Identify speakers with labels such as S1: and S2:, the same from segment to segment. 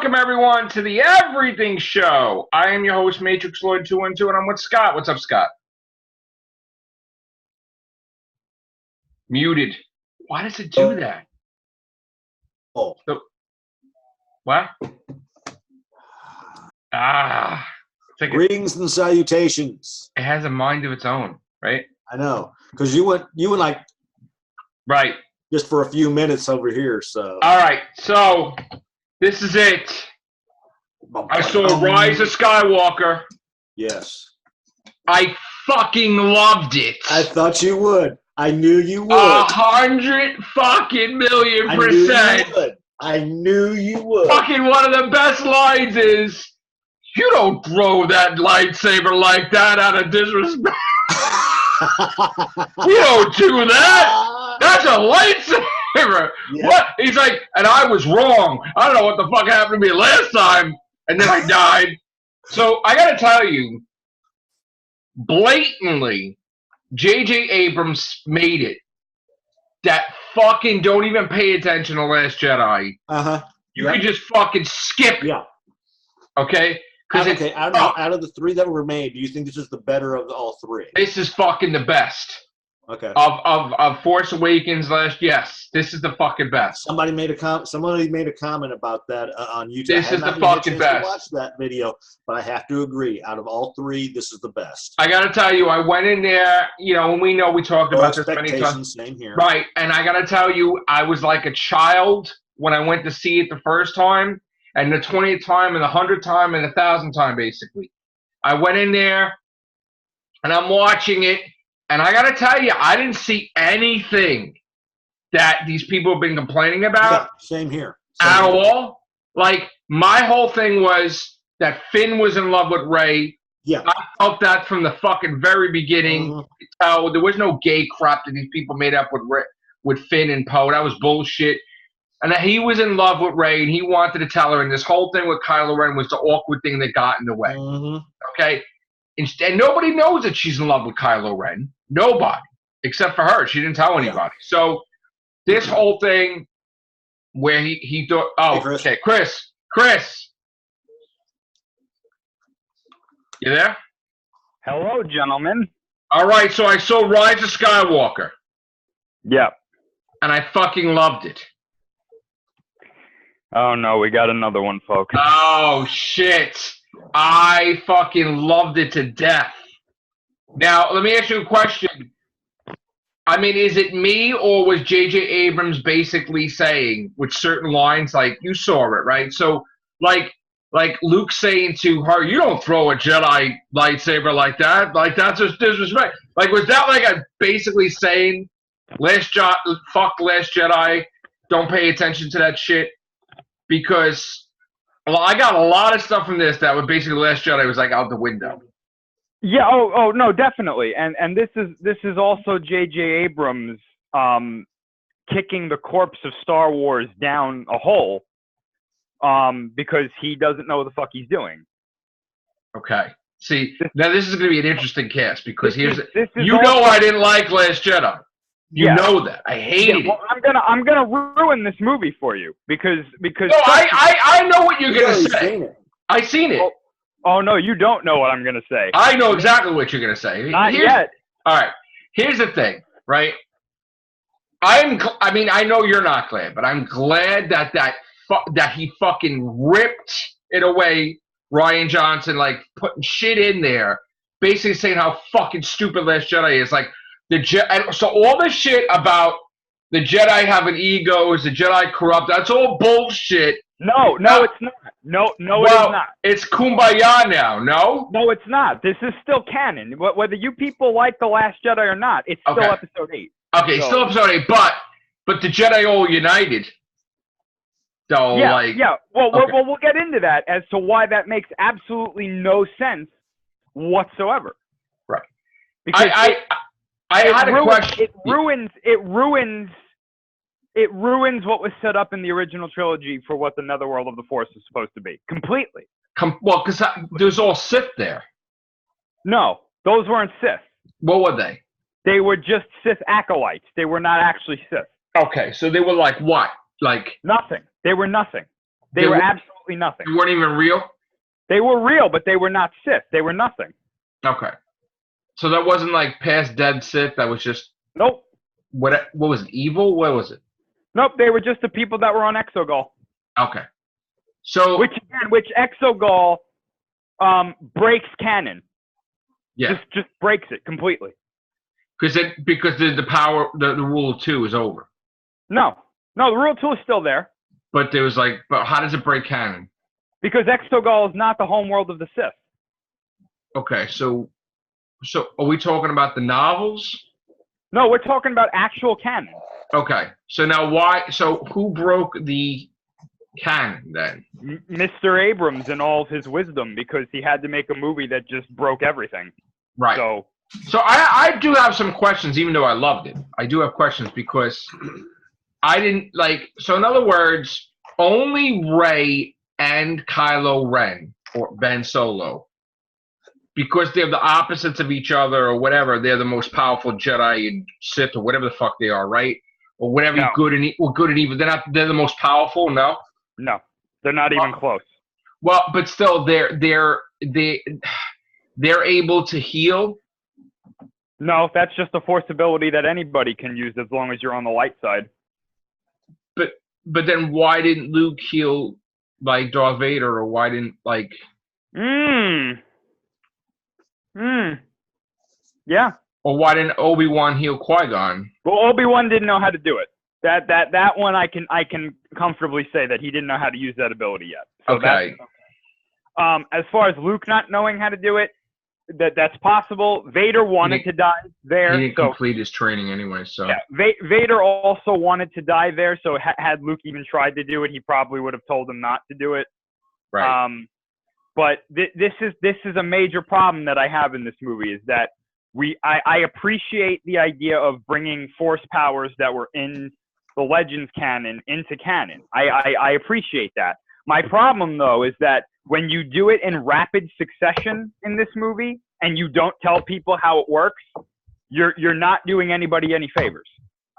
S1: welcome everyone to the Everything Show. I am your host, Matrix Lloyd 212, and I'm with Scott. What's up, Scott? Muted. Why does it do that?
S2: Oh.
S1: So, what?
S2: Greetings and salutations.
S1: It has a mind of its own, right?
S2: I know, because you went like
S1: right
S2: just for a few minutes over here. So
S1: all right, so this is it. I saw Rise of Skywalker.
S2: Yes.
S1: I fucking loved it.
S2: I thought you would. I knew you would.
S1: 100 fucking million%.
S2: I knew you would.
S1: Fucking one of the best lines is, you don't throw that lightsaber like that out of disrespect. You don't do that. That's a lightsaber. Yeah. What? He's like, and I was wrong. I don't know what the fuck happened to me last time. And then I died. So I got to tell you, blatantly, J.J. Abrams made it. That fucking don't even pay attention to Last Jedi.
S2: Uh-huh.
S1: You can just fucking skip it.
S2: Yeah.
S1: Okay?
S2: Okay, out of the three that were made, do you think this is the better of all three?
S1: This is fucking the best.
S2: Okay.
S1: Of Force Awakens yes, this is the fucking best.
S2: Somebody made a comment about that on YouTube.
S1: This is the fucking best.
S2: I watch that video, but I have to agree. Out of all three, this is the best.
S1: I gotta tell you, I went in there, and we know we talked about this many times.
S2: Same here.
S1: Right, and I gotta tell you, I was like a child when I went to see it the first time, and the 20th time, and the 100th time, and the 1,000th time, basically. I went in there, and I'm watching it. And I got to tell you, I didn't see anything that these people have been complaining about.
S2: Yeah, same here.
S1: At all. Like, my whole thing was that Finn was in love with Rey.
S2: Yeah.
S1: I felt that from the fucking very beginning. Mm-hmm. There was no gay crap that these people made up with Finn and Poe. That was bullshit. And that he was in love with Rey, and he wanted to tell her. And this whole thing with Kylo Ren was the awkward thing that got in the way.
S2: Mm-hmm.
S1: Okay? And nobody knows that she's in love with Kylo Ren. Nobody. Except for her. She didn't tell anybody. Yeah. So this whole thing where he thought, oh, hey, okay, Chris. You there?
S3: Hello, gentlemen.
S1: All right, so I saw Rise of Skywalker.
S3: Yep.
S1: And I fucking loved it.
S3: Oh, no, we got another one, folks.
S1: Oh, shit. I fucking loved it to death. Now, let me ask you a question. I mean, is it me, or was J.J. Abrams basically saying, with certain lines, like, you saw it, right? So, like Luke saying to her, you don't throw a Jedi lightsaber like that. Like, that's just disrespect. Like, was that like a basically saying, fuck Last Jedi, don't pay attention to that shit? Because, well, I got a lot of stuff from this that would basically Last Jedi was like out the window.
S3: Yeah. Oh, no, definitely. And this is also J.J. Abrams kicking the corpse of Star Wars down a hole because he doesn't know what the fuck he's doing. Okay.
S1: See, now this is going to be an interesting cast because I didn't like Last Jedi. You know that. I hated it.
S3: I'm gonna ruin this movie for you because. No,
S1: I know what you're gonna say. I seen it.
S3: Oh no, you don't know what I'm gonna say.
S1: I know exactly what you're gonna say.
S3: Not yet.
S1: All right. Here's the thing, right? I know you're not glad, but I'm glad that he fucking ripped it away. Rian Johnson, like putting shit in there, basically saying how fucking stupid Last Jedi is, like. So all the shit about the Jedi having egos, the Jedi corrupt, that's all bullshit.
S3: No, it's not. No, it is not.
S1: It's kumbaya now, no?
S3: No, it's not. This is still canon. Whether you people like The Last Jedi or not, it's still Episode 8.
S1: Okay, still Episode 8, but the Jedi all united. So,
S3: yeah. Well, we'll get into that as to why that makes absolutely no sense whatsoever.
S1: Right.
S3: Because
S1: I had a question.
S3: It ruins what was set up in the original trilogy for what the Netherworld of the Force is supposed to be. Completely.
S1: Well, because there's all Sith there.
S3: No, those weren't Sith.
S1: What were they?
S3: They were just Sith acolytes. They were not actually Sith.
S1: Okay, so they were like what? Like
S3: nothing. They were nothing. They were absolutely nothing.
S1: They weren't even real?
S3: They were real, but they were not Sith. They were nothing.
S1: Okay. So that wasn't like past dead Sith. That was just
S3: Nope.
S1: what was it? Evil? What was it?
S3: Nope. They were just the people that were on Exegol.
S1: Okay. So
S3: which Exegol breaks canon.
S1: Yeah.
S3: Just breaks it completely.
S1: Because the power the rule of 2 is over.
S3: No, the rule of 2 is still there.
S1: But but how does it break canon?
S3: Because Exegol is not the homeworld of the Sith.
S1: Okay, so are we talking about the novels?
S3: No, we're talking about actual canon.
S1: Okay, so now why? So who broke the canon then?
S3: Mr. Abrams in all of his wisdom, because he had to make a movie that just broke everything.
S1: Right. So I do have some questions, even though I loved it. I do have questions because I didn't like. So in other words, only Rey and Kylo Ren or Ben Solo, because they're the opposites of each other or whatever, they're the most powerful Jedi and Sith or whatever the fuck they are, right? Or whatever,
S3: no.
S1: good and evil. They're the most powerful. No,
S3: they're not even close.
S1: Well, but still, they're able to heal.
S3: No, that's just a force ability that anybody can use as long as you're on the light side.
S1: But then why didn't Luke heal like Darth Vader, or why didn't like?
S3: Yeah.
S1: Or why didn't Obi-Wan heal Qui-Gon?
S3: Well, Obi-Wan didn't know how to do it. That one I can comfortably say that he didn't know how to use that ability yet. So
S1: okay.
S3: As far as Luke not knowing how to do it, that's possible. Vader wanted to die there.
S1: He didn't complete his training anyway, so.
S3: Yeah, Vader also wanted to die there, so had Luke even tried to do it, he probably would have told him not to do it.
S1: Right.
S3: But this is a major problem that I have in this movie, is that I appreciate the idea of bringing force powers that were in the Legends canon into canon. I appreciate that. My problem, though, is that when you do it in rapid succession in this movie and you don't tell people how it works, you're not doing anybody any favors.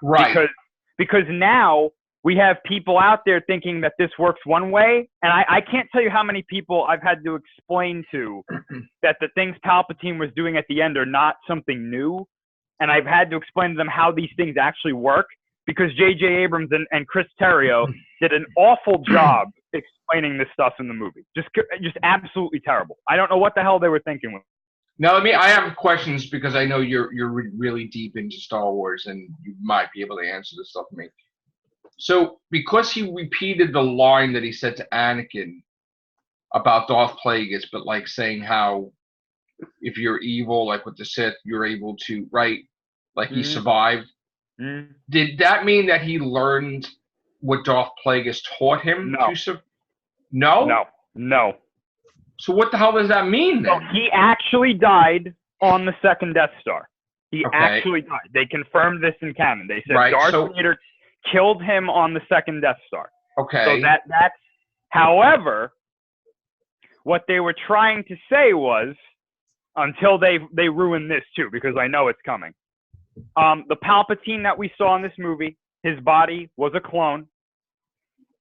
S1: Right.
S3: Because now we have people out there thinking that this works one way, and I can't tell you how many people I've had to explain to that the things Palpatine was doing at the end are not something new, and I've had to explain to them how these things actually work, because J.J. Abrams and Chris Terrio did an awful job explaining this stuff in the movie. Just absolutely terrible. I don't know what the hell they were thinking with.
S1: Now, I have questions because I know you're really deep into Star Wars and you might be able to answer this stuff for me. So, because he repeated the line that he said to Anakin about Darth Plagueis, but like saying how if you're evil, like with the Sith, you're able to, right? Like he survived. Did that mean that he learned what Darth Plagueis taught him?
S3: No. No.
S1: So what the hell does that mean then?
S3: So he actually died on the second Death Star. He actually died. They confirmed this in canon. They said Darth Vader killed him on the second Death Star.
S1: Okay.
S3: So that's. However, what they were trying to say was, until they ruin this too, because I know it's coming. The Palpatine that we saw in this movie, his body was a clone,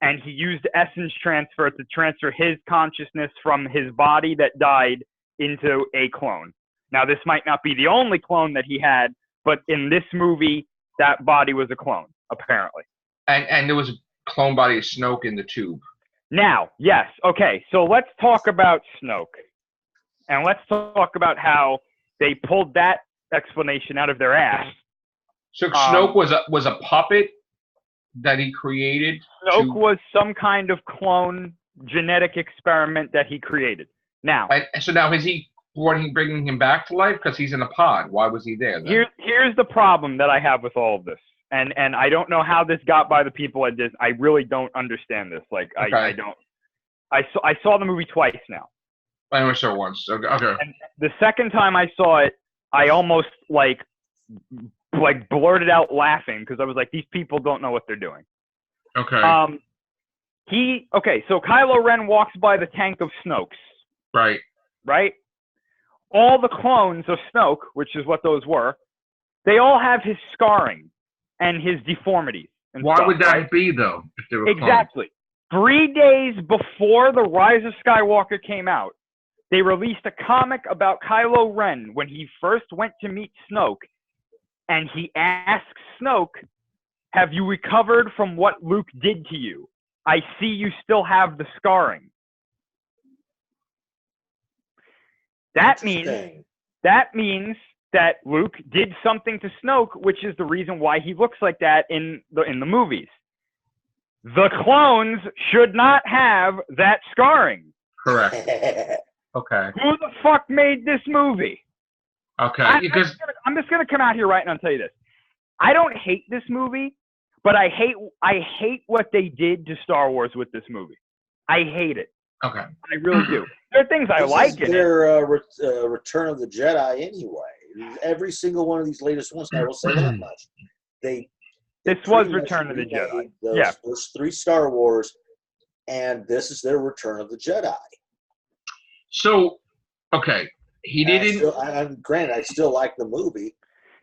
S3: and he used essence transfer to transfer his consciousness from his body that died into a clone. Now, this might not be the only clone that he had, but in this movie, that body was a clone, apparently.
S1: And there was a clone body of Snoke in the tube.
S3: Now, yes. Okay, so let's talk about Snoke. And let's talk about how they pulled that explanation out of their ass.
S1: So Snoke was a puppet that he created?
S3: Snoke was some kind of clone genetic experiment that he created. Now,
S1: so now is he bringing him back to life because he's in a pod? Why was he there then?
S3: Here's the problem that I have with all of this, and I don't know how this got by the people at Disney. I really don't understand this. Like I don't. I saw the movie twice now.
S1: I only saw it once. Okay.
S3: And the second time I saw it, I almost like blurted out laughing because I was like, these people don't know what they're doing.
S1: Okay.
S3: So Kylo Ren walks by the tank of Snoke's.
S1: Right.
S3: Right? All the clones of Snoke, which is what those were, they all have his scarring and his deformities. And
S1: Why would that be, though, if they were
S3: exactly. 3 days before The Rise of Skywalker came out, they released a comic about Kylo Ren when he first went to meet Snoke, and he asks Snoke, "Have you recovered from what Luke did to you? I see you still have the scarring." That means that Luke did something to Snoke, which is the reason why he looks like that in the movies. The clones should not have that scarring.
S1: Correct. Okay.
S3: Who the fuck made this movie?
S1: Okay.
S3: I'm just gonna come out here right now and tell you this. I don't hate this movie, but I hate what they did to Star Wars with this movie. I hate it.
S1: Okay.
S3: I really do. There are things I like in it.
S2: Their Return of the Jedi anyway. Every single one of these latest ones, I will say that much.
S3: This was Return of the Jedi.
S2: Those first 3 Star Wars, and this is their Return of the Jedi.
S1: So, okay, he didn't.
S2: Granted, I still like the movie.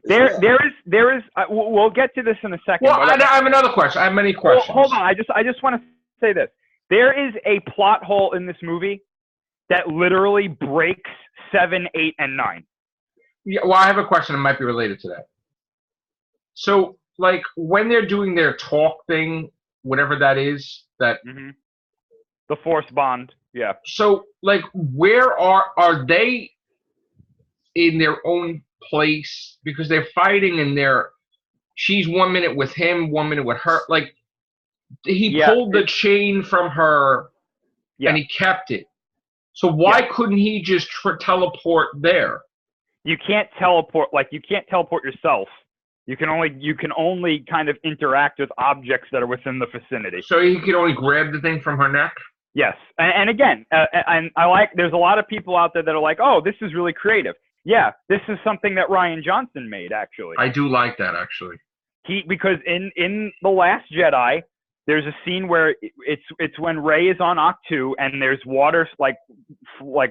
S3: There is. We'll get to this in a second.
S1: Well, I have another question. I have many questions.
S3: Hold on. I just want to say this. There is a plot hole in this movie that literally breaks 7, 8, and 9.
S1: Yeah. Well, I have a question that might be related to that. So, like, when they're doing their talk thing, whatever that is, that.
S3: Mm-hmm. The Force bond. Yeah.
S1: So, like, where are they in their own place? Because they're fighting and she's 1 minute with him, 1 minute with her. Like, he pulled the chain from her and he kept it. So why couldn't he just teleport there?
S3: You can't teleport. Like, you can't teleport yourself. You can only kind of interact with objects that are within the vicinity.
S1: So he could only grab the thing from her neck?
S3: Yes, and again, and there's a lot of people out there that are like, "Oh, this is really creative." Yeah, this is something that Rian Johnson made, actually.
S1: I do like that, actually.
S3: Because in The Last Jedi, there's a scene where it's when Rey is on Ahch-To and there's water like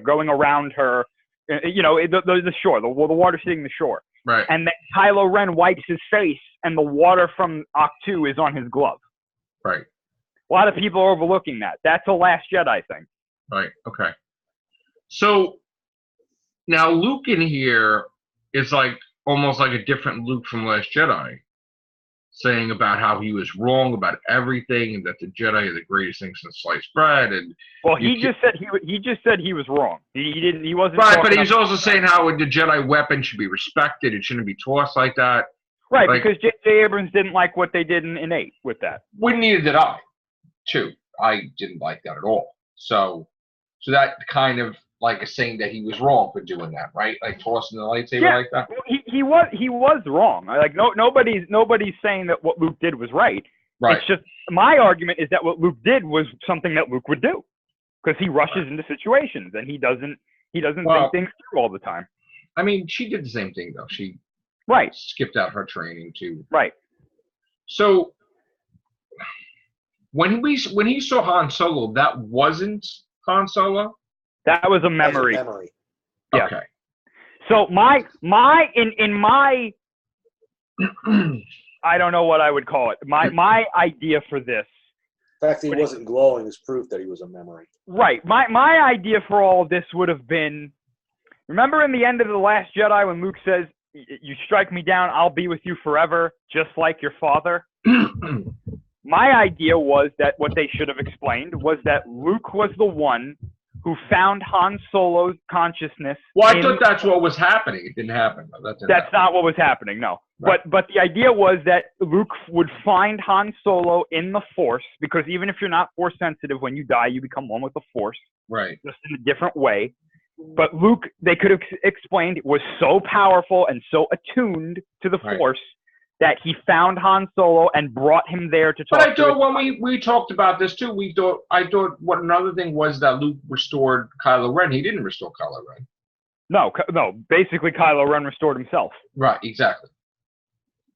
S3: going around her, the shore, the water hitting the shore.
S1: Right.
S3: And then Kylo Ren wipes his face and the water from Ahch-To is on his glove.
S1: Right.
S3: A lot of people are overlooking that. That's a Last Jedi thing.
S1: Right. Okay. So now Luke in here is like almost like a different Luke from Last Jedi, saying about how he was wrong about everything and that the Jedi are the greatest thing since sliced bread. And
S3: he just said he was wrong. He wasn't
S1: right, but he's also saying how the Jedi weapon should be respected. It shouldn't be tossed like that.
S3: Right, because J.J. Abrams didn't like what they did in 8 with that.
S1: Neither did I. Too. I didn't like that at all. So that kind of like is saying that he was wrong for doing that, right? Like tossing the lightsaber like that.
S3: He was wrong. Like nobody's saying that what Luke did was right.
S1: Right.
S3: It's just my argument is that what Luke did was something that Luke would do, because he rushes into situations and he doesn't think things through all the time.
S1: I mean, she did the same thing though. She skipped out her training too.
S3: Right.
S1: So when he saw Han Solo, that wasn't Han Solo?
S3: That was a memory. Yeah.
S1: Okay.
S3: So my I don't know what I would call it. My idea for this.
S2: The fact that he wasn't glowing is proof that he was a memory.
S3: Right. My idea for all of this would have been, remember in the end of The Last Jedi when Luke says, "You strike me down, I'll be with you forever, just like your father"? My idea was that what they should have explained was that Luke was the one who found Han Solo's consciousness.
S1: Well, I thought that's what was happening. It didn't happen.
S3: That's not what was happening, no.
S1: Right.
S3: But the idea was that Luke would find Han Solo in the Force, because even if you're not Force sensitive, when you die, you become one with the Force.
S1: Right.
S3: Just in a different way. But Luke, they could have explained, was so powerful and so attuned to the Force that he found Han Solo and brought him there to talk.
S1: But I thought when we talked about this too, I thought what another thing was that Luke restored Kylo Ren. He didn't restore Kylo Ren. No. Basically, Kylo Ren restored himself. Right. Exactly.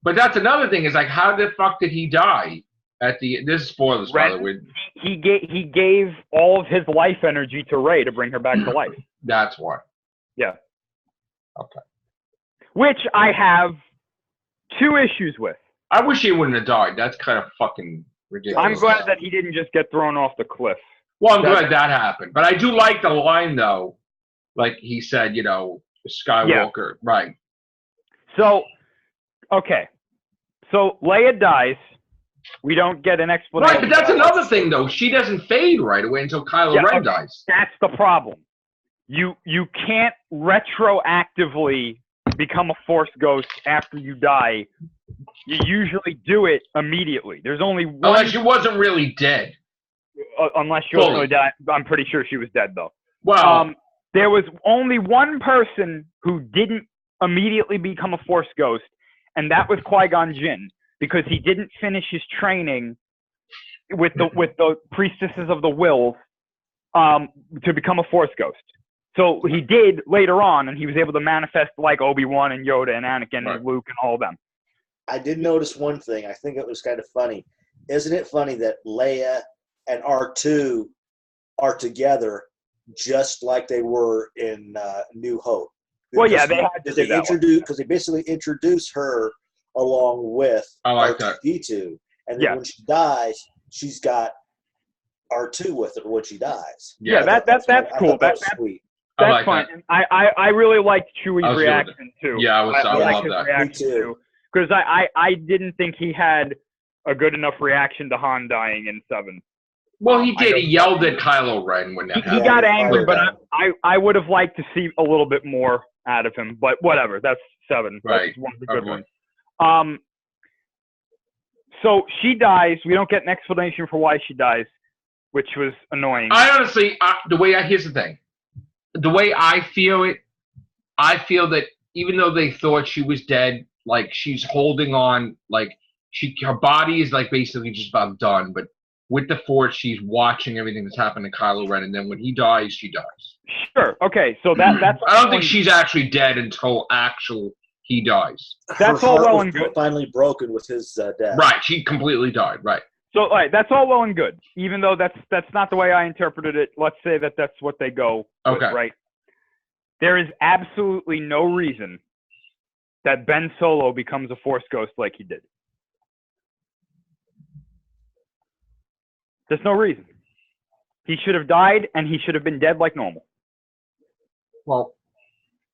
S1: But that's another thing. Is like, how the fuck did he die at the? This is spoilers, by the way. He gave all of his life energy to Rey to bring her back to life. That's why. Yeah. Okay. Which I have 2 issues with. I wish he wouldn't have died. That's kind of fucking Ridiculous.
S3: I'm glad that he didn't just get thrown off the cliff.
S1: Well, I'm glad that happened. But I do like the line, though. Like he said, Skywalker. Right.
S3: So, okay. So Leia dies. We don't get an explanation.
S1: Right, but that's another thing, though. She doesn't fade right away until Kylo Ren dies.
S3: That's the problem. You can't retroactively become a Force ghost after you die. You usually do it immediately. There's only one.
S1: Unless she wasn't really dead.
S3: Unless she wasn't really dead. I'm pretty sure she was dead, though.
S1: Well,
S3: there was only one person who didn't immediately become a Force ghost, and that was Qui-Gon Jinn, because he didn't finish his training with the priestesses of the Will to become a Force ghost. So he did later on, and he was able to manifest like Obi-Wan and Yoda and Anakin and Luke and all of them.
S2: I did notice one thing. I think it was kind of funny. Isn't it funny that Leia and R2 are together just like they were in New Hope?
S3: Well, yeah, they had to do that
S2: because they basically introduce her along with R2-D2, and then when she dies, she's got R2 with her when she dies.
S3: Yeah, that's cool. That's sweet. That's fine. That. I really liked Chewie's reaction too.
S1: Yeah, I love
S3: his
S1: that.
S3: Reaction too. Because I didn't think he had a good enough reaction to Han dying in 7.
S1: Well, he did. He yelled at Kylo Ren when that happened.
S3: He got angry, but I would have liked to see a little bit more out of him. But whatever. That's 7.
S1: Right.
S3: That's one of the good ones. So she dies. We don't get an explanation for why she dies, which was annoying.
S1: I honestly, here's the thing. The way I feel it, I feel that even though they thought she was dead, like she's holding on, like her body is like basically just about done, but with the Force, she's watching everything that's happened to Kylo Ren, and then when he dies, she dies.
S3: Sure. Okay. So that's.
S1: I don't think she's actually dead until he dies.
S3: That's all well and good.
S2: Finally broken with his death.
S1: Right. She completely died. Right.
S3: So, all right, that's all well and good. Even though that's not the way I interpreted it, let's say that's what they go with, right? There is absolutely no reason that Ben Solo becomes a Force ghost like he did. There's no reason. He should have died, and he should have been dead like normal.
S1: Well,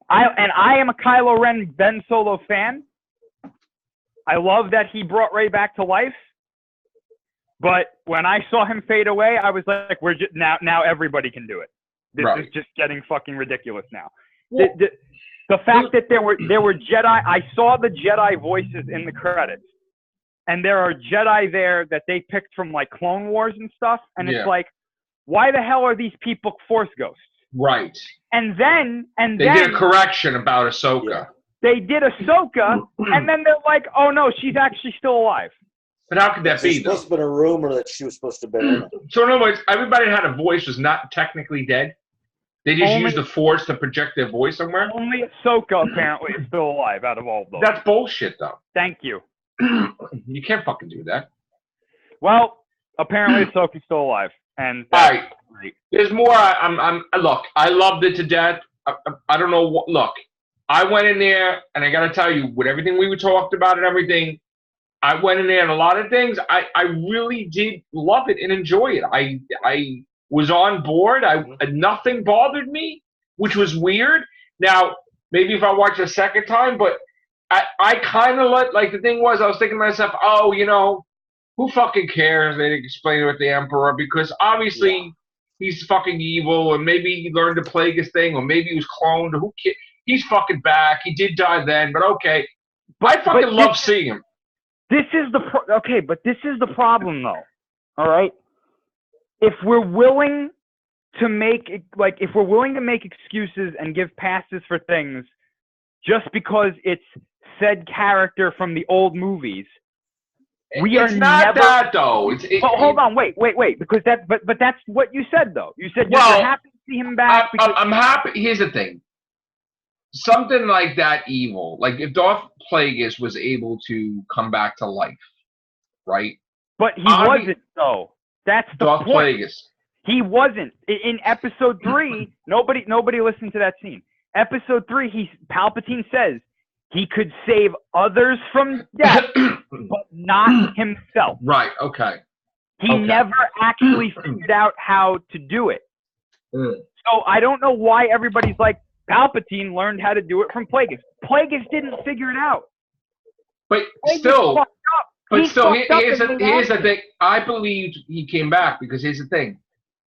S3: I am a Kylo Ren Ben Solo fan. I love that he brought Rey back to life. But when I saw him fade away, I was like, "We're just now everybody can do it. This is just getting fucking ridiculous now." Well, the fact that there were Jedi, I saw the Jedi voices in the credits, and there are Jedi there that they picked from like Clone Wars and stuff, and it's like, why the hell are these people Force ghosts?
S1: Right.
S3: And then
S1: they did a correction about Ahsoka.
S3: Yeah. They did Ahsoka, and then they're like, "Oh no, she's actually still alive."
S1: But how could that be, though?
S2: There's supposed to be a rumor that she was supposed to be in it.
S1: So, in other words, everybody that had a voice was not technically dead? They just used the Force to project their voice somewhere?
S3: Only Ahsoka, apparently, is still alive out of all of those.
S1: That's bullshit, though.
S3: Thank you.
S1: You can't fucking do that.
S3: Well, apparently Ahsoka's still alive. And
S1: all right. There's more. Look, I loved it to death. I don't know what. Look, I went in there, and I got to tell you, with everything we talked about and everything, I went in there and a lot of things, I really did love it and enjoy it. I was on board. Nothing bothered me, which was weird. Now, maybe if I watch a second time, but I kind of like the thing was, I was thinking to myself, oh, who fucking cares? They didn't explain it with the Emperor because obviously he's fucking evil, and maybe he learned to plague his thing, or maybe he was cloned. Who cares? He's fucking back. He did die then, but okay. I fucking love seeing him.
S3: This is but this is the problem, though. All right, if we're willing to make excuses and give passes for things, just because it's said character from the old movies,
S1: it's not that though.
S3: Hold on, wait, because but that's what you said though. You said you're happy to see him back.
S1: I'm happy. Here's the thing. Something like that evil, like if Darth Plagueis was able to come back to life, right?
S3: But he wasn't, though. That's the
S1: Darth
S3: point.
S1: Plagueis.
S3: He wasn't. In Episode 3, nobody listened to that scene. Episode 3, Palpatine says he could save others from death, but not himself.
S1: Right, okay.
S3: He never actually figured out how to do it. So I don't know why everybody's like, Palpatine learned how to do it from Plagueis. Plagueis didn't figure it out.
S1: But still, here's the thing. I believed he came back because here's the thing.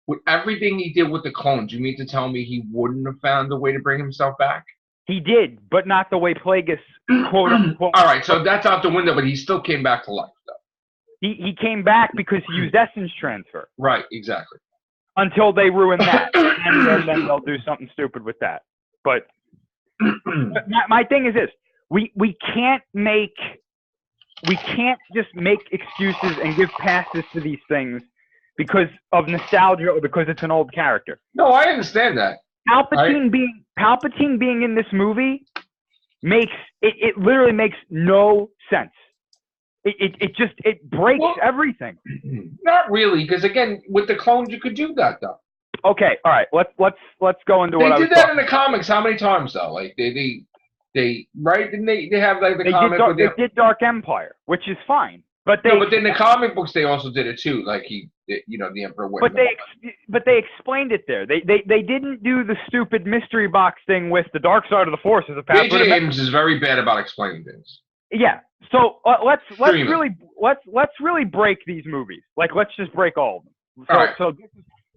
S1: With everything he did with the clones, you mean to tell me he wouldn't have found a way to bring himself back?
S3: He did, but not the way Plagueis, quote unquote.
S1: All right, so that's out the window, but he still came back to life, though.
S3: He came back because he used essence transfer.
S1: Right, exactly.
S3: Until they ruin that, and then they'll do something stupid with that. But my thing is this: we can't just make excuses and give passes to these things because of nostalgia or because it's an old character.
S1: No, I understand that.
S3: Palpatine being in this movie it literally makes no sense. It breaks everything.
S1: Not really, because again, with the clones you could do that though.
S3: Okay, all right. Let's go into what I was
S1: They did that in the comics. How many times though? Like they right? Didn't they have like the comic?
S3: They did Dark Empire, which is fine. But
S1: in the comic books they also did it too. Like the Emperor went.
S3: But they explained it there. They didn't do the stupid mystery box thing with the dark side of the Force as a password.
S1: J.J. Abrams is very bad about explaining things.
S3: Yeah. So let's really break these movies. Like let's just break all of them. So,
S1: all right.
S3: So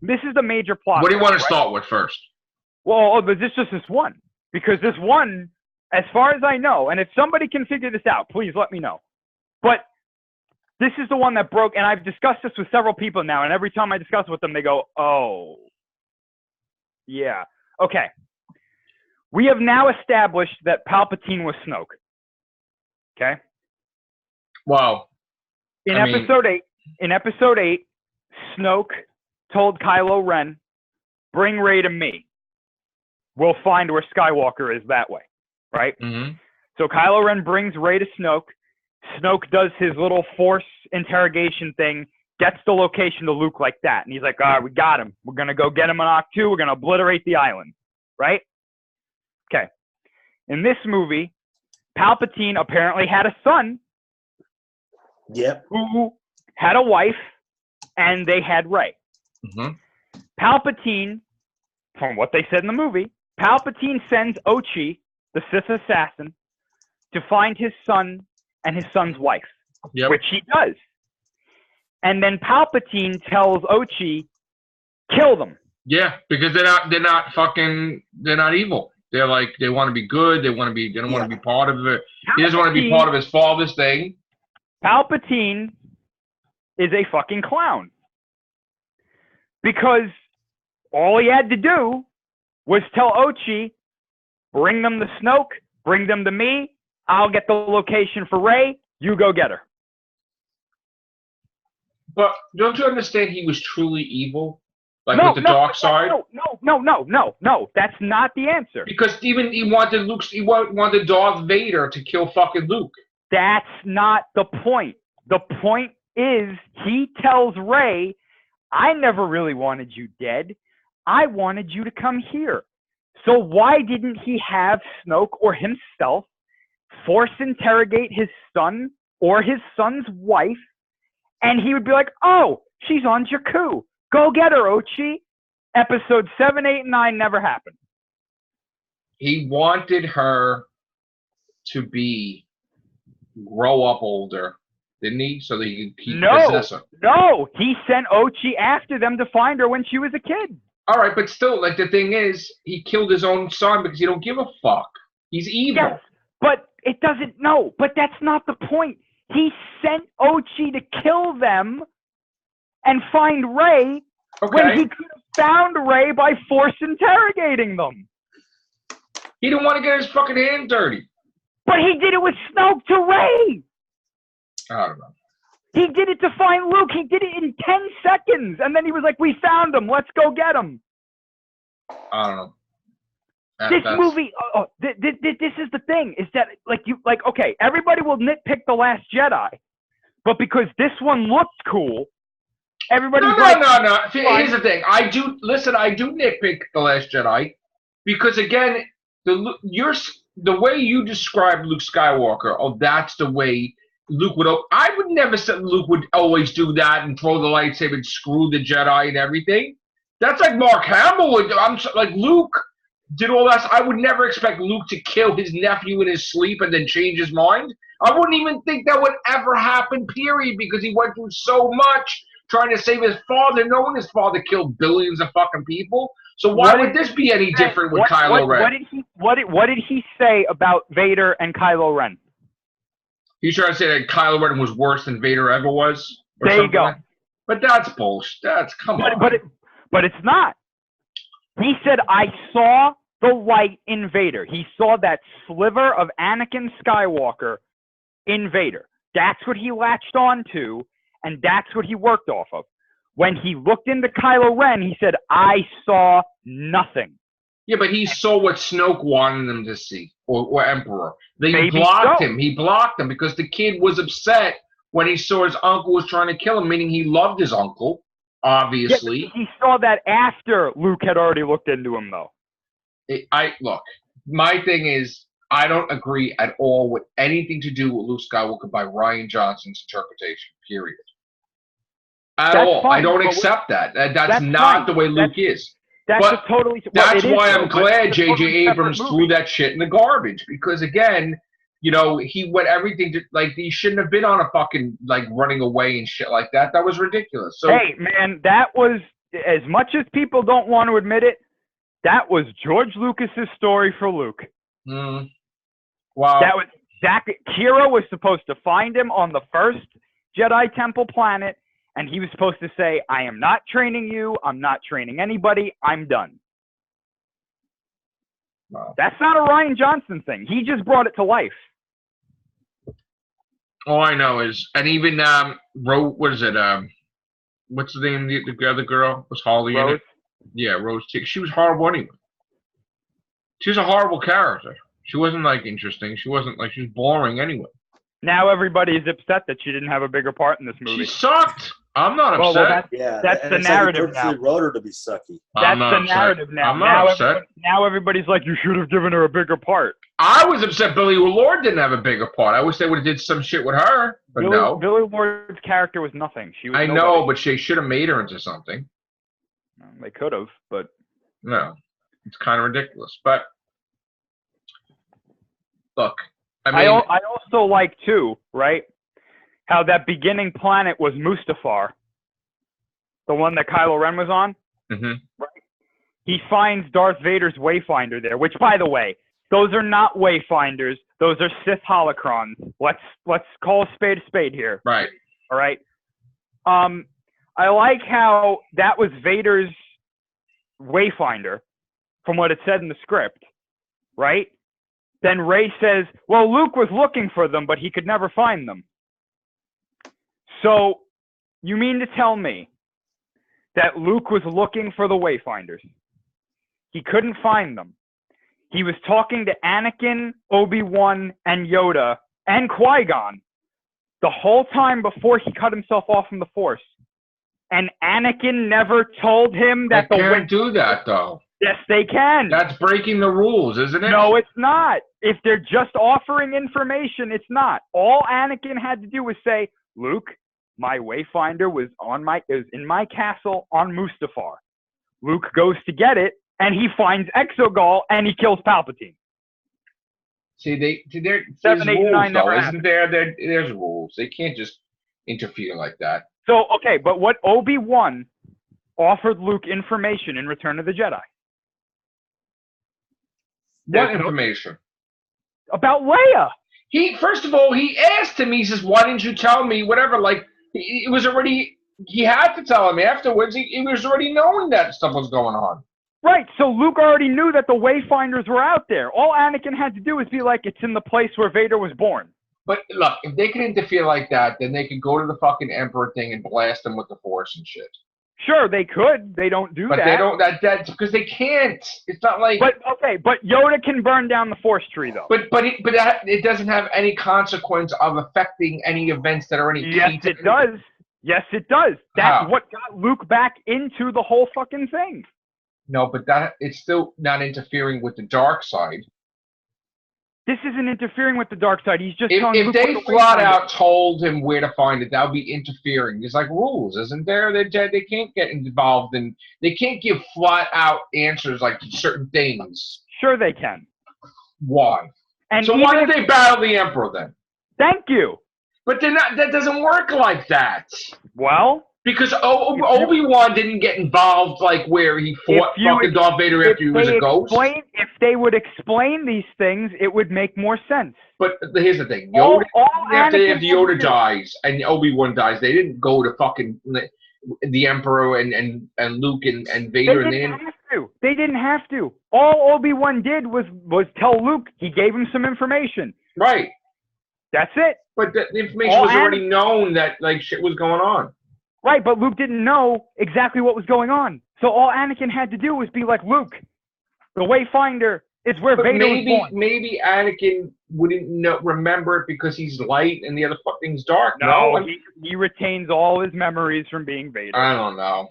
S3: this is the major plot.
S1: What do you want to start with first?
S3: Well, but this just this one, because this one, as far as I know, and if somebody can figure this out, please let me know. But this is the one that broke, and I've discussed this with several people now, and every time I discuss it with them, they go, "Oh, yeah, okay." We have now established that Palpatine was Snoke. Okay.
S1: Wow.
S3: In episode 8, Snoke told Kylo Ren, "Bring Rey to me. We'll find where Skywalker is that way." Right?
S1: Mm-hmm.
S3: So Kylo Ren brings Rey to Snoke. Snoke does his little Force interrogation thing, gets the location to Luke like that. And he's like, all right, we got him. We're going to go get him on Octu. We're going to obliterate the island. Right? Okay. In this movie, Palpatine apparently had a son.
S2: Yep.
S3: Who had a wife, and they had Rey.
S1: Mm-hmm.
S3: Palpatine, from what they said in the movie, Palpatine sends Ochi, the Sith assassin, to find his son and his son's wife, which he does. And then Palpatine tells Ochi, kill them.
S1: Yeah, because they're not evil. They're like, they want to be good. They don't want to be part of it. He doesn't want to be part of his father's thing.
S3: Palpatine is a fucking clown. Because all he had to do was tell Ochi, bring them to Snoke, bring them to me. I'll get the location for Rey. You go get her.
S1: But don't you understand he was truly evil? Like with the dark side?
S3: No. That's not the answer.
S1: Because even he wanted Darth Vader to kill fucking Luke.
S3: That's not the point. The point is he tells Rey, I never really wanted you dead. I wanted you to come here. So why didn't he have Snoke or himself Force interrogate his son or his son's wife, and he would be like, oh, she's on Jakku. Go get her, Ochi. Episode 7, 8, and 9 never happened.
S1: He wanted her to grow up older, didn't he? So that he could possess her.
S3: No, he sent Ochi after them to find her when she was a kid.
S1: All right, but still, like the thing is, he killed his own son because he don't give a fuck. He's evil.
S3: Yes, but it doesn't. No, but that's not the point. He sent Ochi to kill them and find Rey when he could have found Rey by Force interrogating them.
S1: He didn't want to get his fucking hand dirty.
S3: But he did it with Snoke to Rey.
S1: I don't know.
S3: He did it to find Luke. He did it in 10 seconds. And then he was like, we found him. Let's go get him.
S1: I don't know.
S3: This movie, this is the thing, is that, okay, everybody will nitpick The Last Jedi. But because this one looked cool, everybody's
S1: No. Here's the thing. I do nitpick The Last Jedi because, again, the way you describe Luke Skywalker, that's the way Luke would. I would never say Luke would always do that and throw the lightsaber and screw the Jedi and everything. That's like Mark Hamill would. Like Luke did all that. I would never expect Luke to kill his nephew in his sleep and then change his mind. I wouldn't even think that would ever happen. Period, because he went through so much trying to save his father, knowing his father killed billions of fucking people. So why would this be any different with Kylo Ren?
S3: What did he say about Vader and Kylo Ren?
S1: He's trying to say that Kylo Ren was worse than Vader ever was.
S3: There you go.
S1: But that's bullshit. Come on.
S3: But it's not. He said, I saw the light in Vader. He saw that sliver of Anakin Skywalker in Vader. That's what he latched on to, and that's what he worked off of. When he looked into Kylo Ren, he said, I saw nothing.
S1: Yeah, but he saw what Snoke wanted him to see, or Emperor. He blocked him because the kid was upset when he saw his uncle was trying to kill him, meaning he loved his uncle, obviously.
S3: Yeah, he saw that after Luke had already looked into him, though.
S1: Look, my thing is, I don't agree at all with anything to do with Luke Skywalker by Rian Johnson's interpretation, period. That's all. Fine, I don't accept that. That's not fine. The way Luke is. That's why I'm glad J.J. Abrams threw that shit in the garbage. Because again, he went everything to, like, he shouldn't have been on a fucking, like, running away and shit like that. That was ridiculous. So,
S3: hey, man, that was, as much as people don't want to admit it, that was George Lucas's story for Luke.
S1: Wow.
S3: That was Kira was supposed to find him on the first Jedi Temple planet. And he was supposed to say, I am not training you. I'm not training anybody. I'm done.
S1: Wow.
S3: That's not a Rian Johnson thing. He just brought it to life.
S1: All I know is, and even, what is it? What's the name of the other girl? Was Holly
S3: Rose?
S1: in it? Yeah, Rose. She was horrible anyway. She was a horrible character. She wasn't, like, interesting. She wasn't, like, she was boring anyway.
S3: Now everybody is upset that she didn't have a bigger part in this movie.
S1: She sucked. I'm not upset.
S3: That's the narrative now.
S2: He wrote her to be sucky.
S3: That's the narrative now.
S1: I'm not upset.
S3: Now everybody's like, you should have given her a bigger part.
S1: I was upset Billy Lord didn't have a bigger part. I wish they would have did some shit with her, but no.
S3: Billy Lord's character was nothing. She was
S1: I know, but they should have made her into something.
S3: They could have, but
S1: no, it's kind of ridiculous. But look, I mean,
S3: I also like too, right? How that beginning planet was Mustafar, the one that Kylo Ren was on.
S1: Mm-hmm.
S3: Right? He finds Darth Vader's Wayfinder there, which, by the way, those are not Wayfinders. Those are Sith holocrons. Let's call a spade here.
S1: Right.
S3: All right. I like how that was Vader's Wayfinder, from what it said in the script, right? Then Rey says, well, Luke was looking for them, but he could never find them. So, you mean to tell me that Luke was looking for the Wayfinders? He couldn't find them. He was talking to Anakin, Obi-Wan, and Yoda, and Qui-Gon the whole time before he cut himself off from the Force. And Anakin never told him that
S1: they can't do that, though.
S3: Yes, they can.
S1: That's breaking the rules, isn't it?
S3: No, it's not. If they're just offering information, it's not. All Anakin had to do was say, Luke, my Wayfinder was in my castle on Mustafar. Luke goes to get it, and he finds Exegol, and he kills Palpatine.
S1: See, there's
S3: 7, 8,
S1: rules,
S3: 9
S1: though,
S3: never
S1: isn't there? There's rules. They can't just interfere like that.
S3: So, okay, but what Obi-Wan offered Luke information in Return of the Jedi.
S1: What information?
S3: About Leia.
S1: First of all, he asked him, he says, why didn't you tell me, whatever, like, it was already, he had to tell him afterwards, he was already knowing that stuff was going on.
S3: Right, so Luke already knew that the Wayfinders were out there. All Anakin had to do was be like, it's in the place where Vader was born.
S1: But look, if they could interfere like that, then they could go to the fucking Emperor thing and blast him with the Force and shit.
S3: Sure, they could. They don't do that.
S1: But they don't. That's because they can't. It's not like.
S3: But okay, but Yoda can burn down the Force tree, though.
S1: But it doesn't have any consequence of affecting any events that are any.
S3: Yes, it does. Yes, it does. That's what got Luke back into the whole fucking thing.
S1: No, but it's still not interfering with the dark side.
S3: This isn't interfering with the dark side. He's just
S1: If,
S3: telling
S1: if
S3: Luke
S1: they
S3: what the
S1: flat
S3: Wayfinder
S1: out
S3: is.
S1: told him where to find it, that would be interfering. There's like rules, isn't there? They can't get involved in. They can't give flat out answers like to certain things.
S3: Sure, they can.
S1: Why?
S3: And
S1: So why did they battle the Emperor then?
S3: Thank you.
S1: But they're not. That doesn't work like that.
S3: Well,
S1: Because Obi-Wan didn't get involved like where he fought fucking Darth Vader after he was a ghost.
S3: If they would explain these things, it would make more sense.
S1: But here's the thing: Yoda, after Yoda dies and Obi-Wan dies, they didn't go to fucking the Emperor and Luke and Vader.
S3: They didn't have to. They didn't have to. All Obi-Wan did was tell Luke. He gave him some information.
S1: Right.
S3: That's it.
S1: But the information was already known that like shit was going on.
S3: Right, but Luke didn't know exactly what was going on. So all Anakin had to do was be like, Luke, the Wayfinder is where Vader was born.
S1: Maybe Anakin wouldn't remember it because he's light and the other thing's dark.
S3: No, he retains all his memories from being Vader.
S1: I don't know.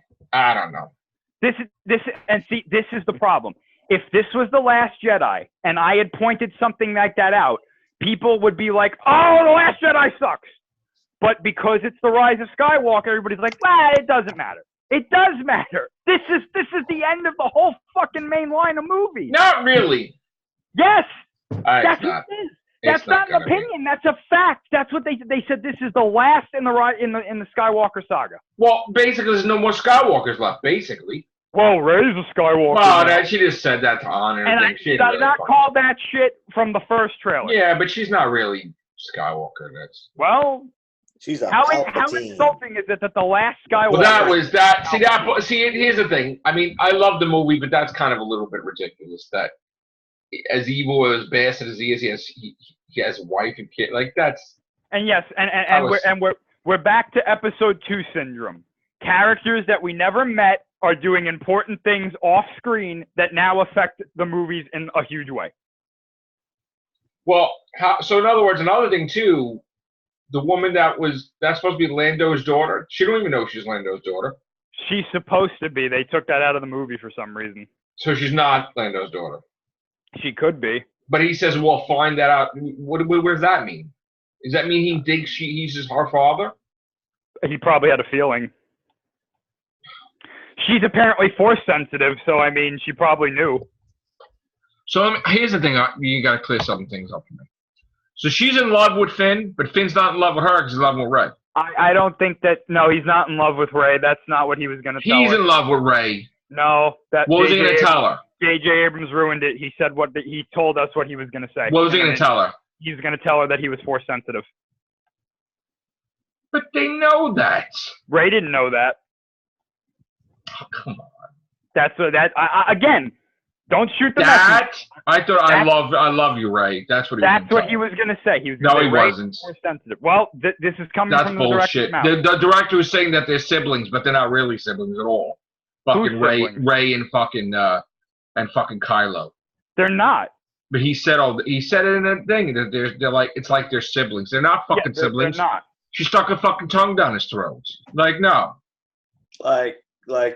S3: This is the problem. If this was The Last Jedi and I had pointed something like that out, people would be like, oh, The Last Jedi sucks. But because it's The Rise of Skywalker, everybody's like, well, it doesn't matter. It does matter. This is the end of the whole fucking main line of movies.
S1: Not really.
S3: Yes.
S1: That's
S3: what it is. That's not an opinion. That's a fact. That's what they said. This is the last in the Skywalker saga.
S1: Well, basically, there's no more Skywalkers left. Basically.
S3: Well, Rey's a Skywalker.
S1: Well, she just said that to honor.
S3: And I did not call that shit from the first trailer.
S1: Yeah, but she's not really Skywalker.
S3: Well.
S2: She's a
S3: how insulting is it that the last Skywalker?
S1: Well, that was that. See, here's the thing. I mean, I love the movie, but that's kind of a little bit ridiculous. That as evil or as bastard as he is, he has a wife and kid. Like that's.
S3: And yes, and we're back to Episode 2 syndrome. Characters that we never met are doing important things off screen that now affect the movies in a huge way.
S1: Well, so in other words, another thing too. The woman that's supposed to be Lando's daughter, she don't even know she's Lando's daughter.
S3: She's supposed to be. They took that out of the movie for some reason.
S1: So she's not Lando's daughter.
S3: She could be.
S1: But he says, "Well, find that out." What does that mean? Does that mean he thinks he's just her father?
S3: He probably had a feeling. She's apparently force sensitive, so I mean, she probably knew.
S1: So here's the thing: you got to clear some things up for me. So she's in love with Finn, but Finn's not in love with her because he's in love with Rey.
S3: I don't think that. No, he's not in love with Rey. That's not what he was going to tell her.
S1: He's in love with Rey.
S3: No,
S1: what was he going to tell her?
S3: J.J. Abrams ruined it. He said he told us what he was going to say.
S1: What was he going to tell her?
S3: He was going to tell her that he was force sensitive.
S1: But they know that.
S3: Rey didn't know that.
S1: Oh, come
S3: on. Again. Don't shoot the
S1: messenger. I thought I love you, Rey. That's what he was.
S3: That's what he was going to say. He was
S1: no, he wasn't.
S3: More sensitive. Well, this is coming from the director's mouth.
S1: The director was saying that they're siblings, but they're not really siblings at all. Fucking Rey and fucking Kylo.
S3: They're not.
S1: But he said it in a thing that they're like it's like they're siblings. They're not fucking siblings.
S3: They're not.
S1: She stuck her fucking tongue down his throat. Like no.
S2: Like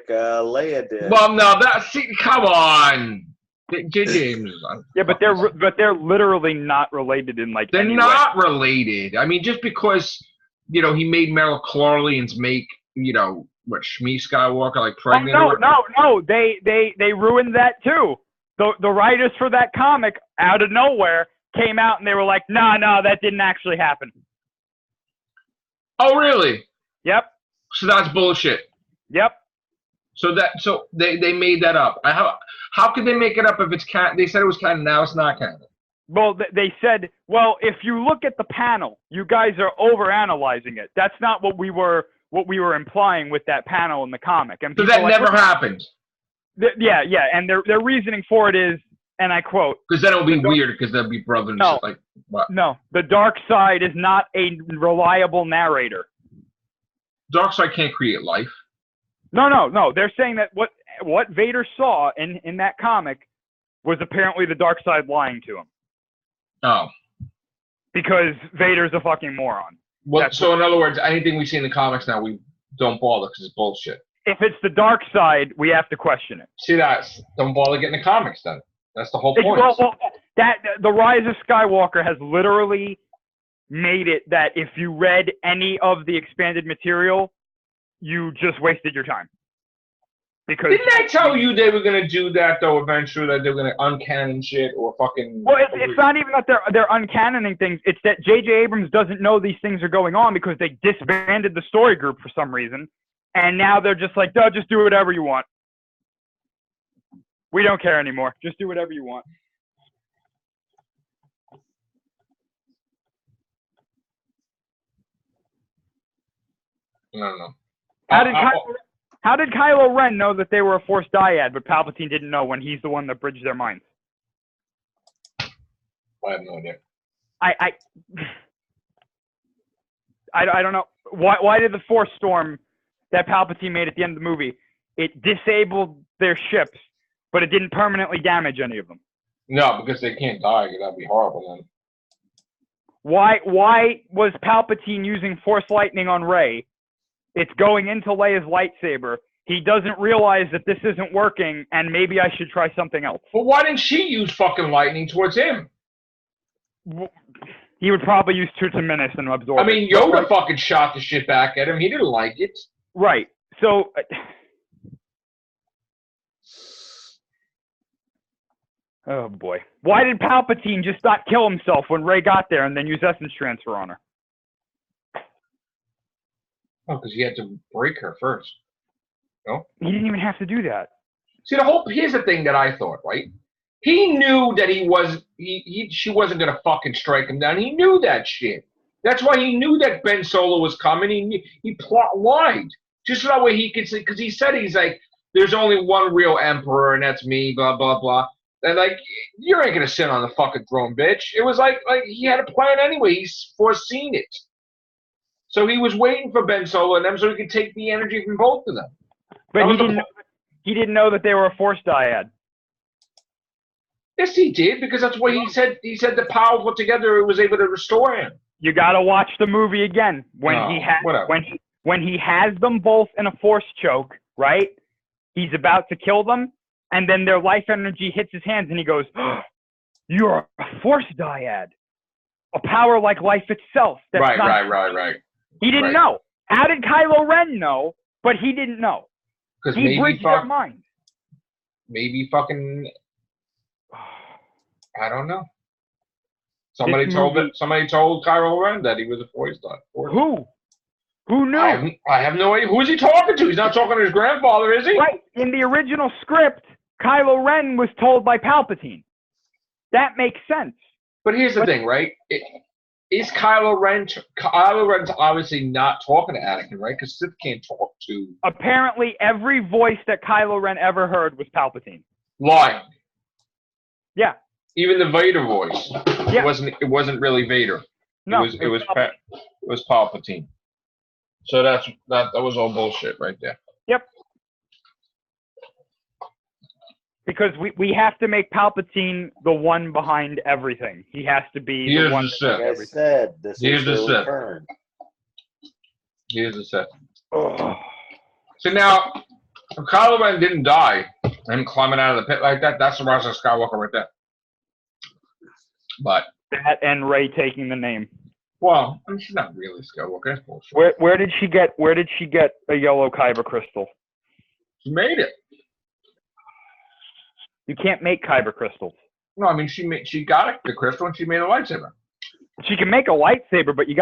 S2: Leia did.
S1: Well, no, come on. James.
S3: Yeah, but they're literally not related in like.
S1: They're not related. I mean, just because he made Meryl Clarlians make Shmi Skywalker like pregnant.
S3: No. They ruined that too. The writers for that comic out of nowhere came out and they were like, no, that didn't actually happen.
S1: Oh, really?
S3: Yep.
S1: So that's bullshit.
S3: Yep.
S1: So they made that up. How could they make it up if it's canon? They said it was canon. Now it's not canon.
S3: Well, they said, well, if you look at the panel, you guys are overanalyzing it. That's not what we were implying with that panel in the comic. And
S1: so that never happened.
S3: Yeah, and their reasoning for it is, and I quote,
S1: because then it would be weird because they'd be brothers.
S3: No,
S1: like what?
S3: No, the dark side is not a reliable narrator.
S1: Dark side can't create life.
S3: No. They're saying that what Vader saw in that comic was apparently the dark side lying to him.
S1: Oh.
S3: Because Vader's a fucking moron.
S1: Well, so in other words, anything we see in the comics now, we don't bother because it's bullshit.
S3: If it's the dark side, we have to question it.
S1: See that? Don't bother getting the comics then. That's the whole point.
S3: Well, The Rise of Skywalker has literally made it that if you read any of the expanded material, you just wasted your time. Because
S1: didn't I tell you they were gonna do that though eventually? That they were gonna uncanon shit or fucking.
S3: Well, it's not even that they're uncanoning things. It's that J.J. Abrams doesn't know these things are going on because they disbanded the story group for some reason, and now they're just like, "No, just do whatever you want. We don't care anymore. Just do whatever you want."
S1: I don't know.
S3: How did Kylo Ren know that they were a Force dyad, but Palpatine didn't know when he's the one that bridged their minds?
S1: I have no idea.
S3: I don't know. Why did the Force storm that Palpatine made at the end of the movie, it disabled their ships, but it didn't permanently damage any of them?
S1: No, because they can't die. That'd be horrible then.
S3: Why was Palpatine using Force lightning on Rey? It's going into Leia's lightsaber. He doesn't realize that this isn't working, and maybe I should try something else.
S1: But why didn't she use fucking lightning towards him?
S3: He would probably use Terminus and absorb
S1: I mean, Yoda fucking shot the shit back at him. He didn't like it.
S3: Right. So, oh boy. Why did Palpatine just not kill himself when Rey got there and then use essence transfer on her?
S1: Oh, because he had to break her first. No?
S3: He didn't even have to do that.
S1: See, here's the thing that I thought, right? He knew that she wasn't going to fucking strike him down. He knew that shit. That's why he knew that Ben Solo was coming. He lied. Just so that way he could say, because he said, he's like, there's only one real emperor, and that's me, blah, blah, blah. And like, you ain't going to sit on the fucking throne, bitch. It was like he had a plan anyway. He's foreseen it. So he was waiting for Ben Solo and them so he could take the energy from both of them.
S3: But he didn't know that they were a Force dyad.
S1: Yes, he did, because that's what he said. He said the powerful together was able to restore him.
S3: You gotta watch the movie again when he has them both in a Force choke, right? He's about to kill them, and then their life energy hits his hands, and he goes, oh, "You're a Force dyad, a power like life itself." That's
S1: right.
S3: He didn't know. How did Kylo Ren know? But he didn't know.
S1: Because
S3: he breaks their mind.
S1: Maybe fucking. I don't know. Somebody told Kylo Ren that he was a Force dyad.
S3: Who? Who knew?
S1: I have no idea. Who is he talking to? He's not talking to his grandfather, is he?
S3: Right. In the original script, Kylo Ren was told by Palpatine. That makes sense.
S1: But here's the thing, right? Is Kylo Ren's obviously not talking to Anakin, right? Because Sith can't talk to.
S3: Apparently, every voice that Kylo Ren ever heard was Palpatine.
S1: Lying.
S3: Yeah.
S1: Even the Vader voice.
S3: Yeah.
S1: It wasn't really Vader.
S3: No.
S1: It was Palpatine. So that was all bullshit right there.
S3: Yep. Because we have to make Palpatine the one behind everything. He has to be the one.
S2: Like I said, this is the return.
S1: Here's the Sith.
S3: Oh.
S1: So now, if Kylo Ren didn't die, him climbing out of the pit like that, that's the Rise of Skywalker right there. But
S3: that and Rey taking the name.
S1: Well, I mean, she's not really Skywalker. That's bullshit.
S3: Where did she get a yellow kyber crystal?
S1: She made it.
S3: You can't make kyber crystals.
S1: No, I mean she got the crystal and she made a lightsaber.
S3: She can make a lightsaber, but you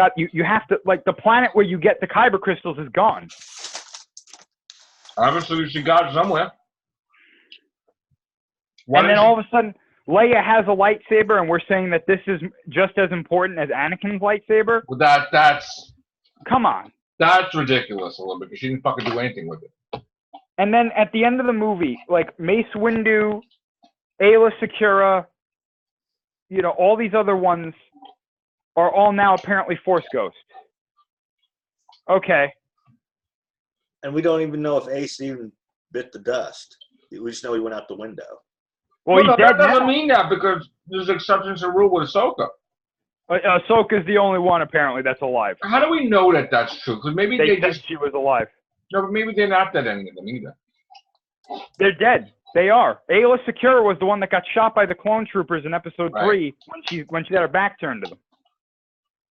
S3: have to, like, the planet where you get the kyber crystals is gone.
S1: Obviously she got it somewhere.
S3: And then all of a sudden Leia has a lightsaber, and we're saying that this is just as important as Anakin's lightsaber?
S1: Well, that's...
S3: Come on.
S1: That's ridiculous a little bit, because she didn't fucking do anything with it.
S3: And then at the end of the movie, like, Mace Windu, Aayla Secura, all these other ones are all now apparently Force ghosts. Okay.
S2: And we don't even know if Ace even bit the dust. We just know he went out the window.
S3: Well, he's dead
S1: that doesn't
S3: now.
S1: mean that, because there's exceptions to rule with Ahsoka.
S3: Ahsoka's the only one, apparently, that's alive.
S1: How do we know that that's true? Because maybe
S3: they said she was alive.
S1: No, but maybe they're not dead, any of them either.
S3: They're dead. They are. Ayla Secura was the one that got shot by the clone troopers in episode
S1: Right.
S3: 3 when she had her back turned to them.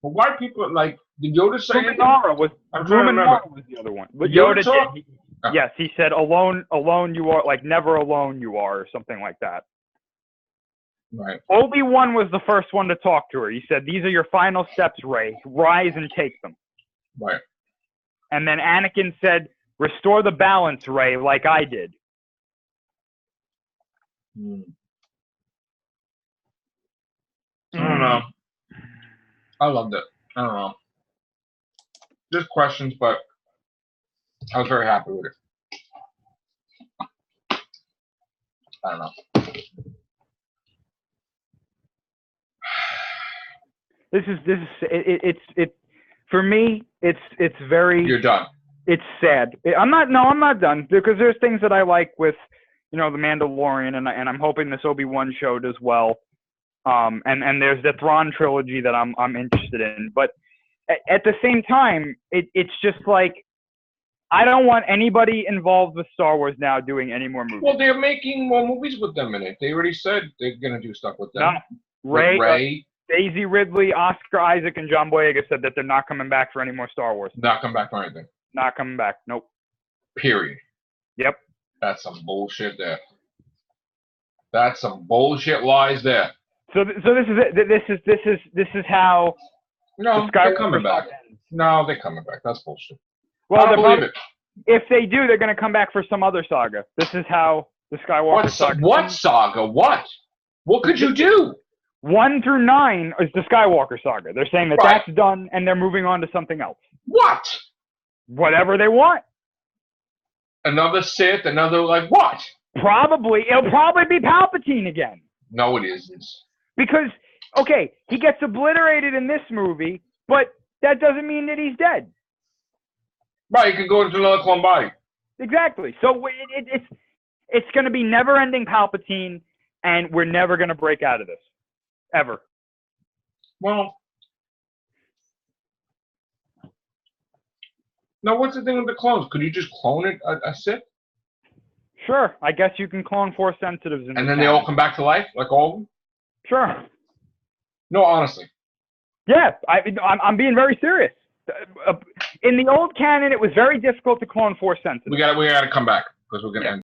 S1: But why are people like? Did Yoda say anything?
S3: Luminara was
S1: I'm trying to remember.
S3: Luminara was the other one. But
S1: Yoda
S3: Yoda
S1: talk?
S3: did. Yes, he said, "Alone you are, like never alone you are," or something like that.
S1: Right.
S3: Obi-Wan was the first one to talk to her. He said, "These are your final steps, Rey. Rise and take them."
S1: Right.
S3: And then Anakin said, "Restore the balance, Rey, like I did."
S1: I don't know. I loved it. I don't know. Just questions, but I was very happy with it. I don't know.
S3: It's for me. It's very.
S1: You're done.
S3: It's sad. I'm not done because there's things that I like with, the Mandalorian, and I'm hoping this Obi-Wan show does well. And there's the Thrawn trilogy that I'm interested in, but at the same time, it's just like I don't want anybody involved with Star Wars now doing any more movies.
S1: Well, they're making more movies with them in it. They already said they're gonna do stuff with them.
S3: No,
S1: Ray.
S3: Daisy Ridley, Oscar Isaac, and John Boyega said that they're not coming back for any more Star Wars.
S1: Not come back for anything.
S3: Not coming back. Nope.
S1: Period.
S3: Yep.
S1: That's some bullshit there. That's some bullshit lies there.
S3: So this is it. This is how.
S1: No, they're coming back. No, they're coming back. That's bullshit.
S3: Well,
S1: I don't believe it.
S3: If they do, they're going to come back for some other saga. This is how the Skywalker saga.
S1: What saga? What? What could you do?
S3: 1 through 9 is the Skywalker saga. They're saying that that's done, and they're moving on to something else.
S1: What?
S3: Whatever they want.
S1: Another Sith, another what?
S3: It'll probably be Palpatine again.
S1: No, it isn't.
S3: Because, okay, he gets obliterated in this movie, but that doesn't mean that he's dead.
S1: Right, you could go into another clone body.
S3: Exactly. So it's going to be never-ending Palpatine, and we're never going to break out of this. Ever.
S1: Well, now what's the thing with the clones? Could you just clone it a Sith?
S3: Sure. I guess you can clone Force sensitives.
S1: And then they all come back to life, like all of them?
S3: Sure.
S1: No, honestly.
S3: Yeah, I'm being very serious. In the old canon, it was very difficult to clone Force sensitives.
S1: We got to come back because we're gonna end.